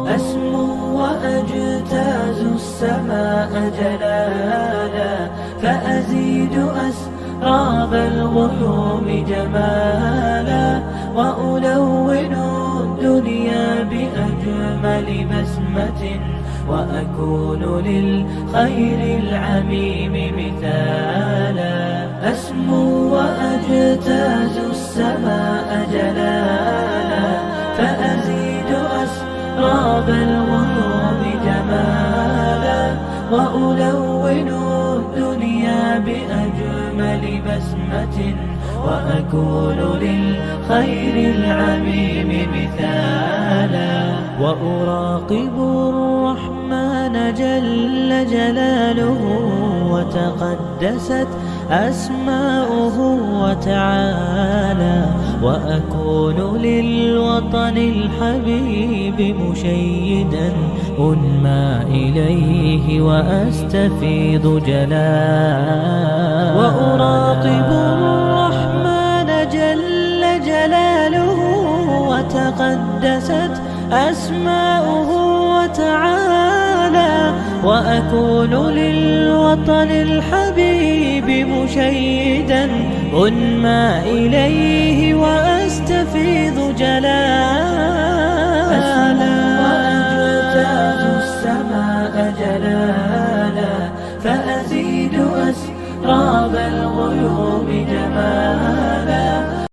أسمو وأجتاز السماء جلالا، فأزيد أسراب الغيوم جمالا، وألون الدنيا بأجمل بسمة، وأكون للخير العميم مثالا. أسمو وأجتاز السماء جلالا، فأزيد أسراب الغيوم جمالا، وألون الدنيا بأجمل بسمة، وأكون للخير العميم مثالا. وأراقب الرحمن جل جلاله، وتقدست أسماؤه وتعالى، وأكون للوطن الحبيب مشيدا أنمى إليه وأستفيض جلالا. وأراقب الرحمن جل جلاله، وتقدست أسماؤه وتعالى، وأكون للوطن الحبيب مشيدا أنمى إليه وأستفيض جلالا. وأجتاز السماء جلالا، فأزيد أسراب الغيوم جمالا،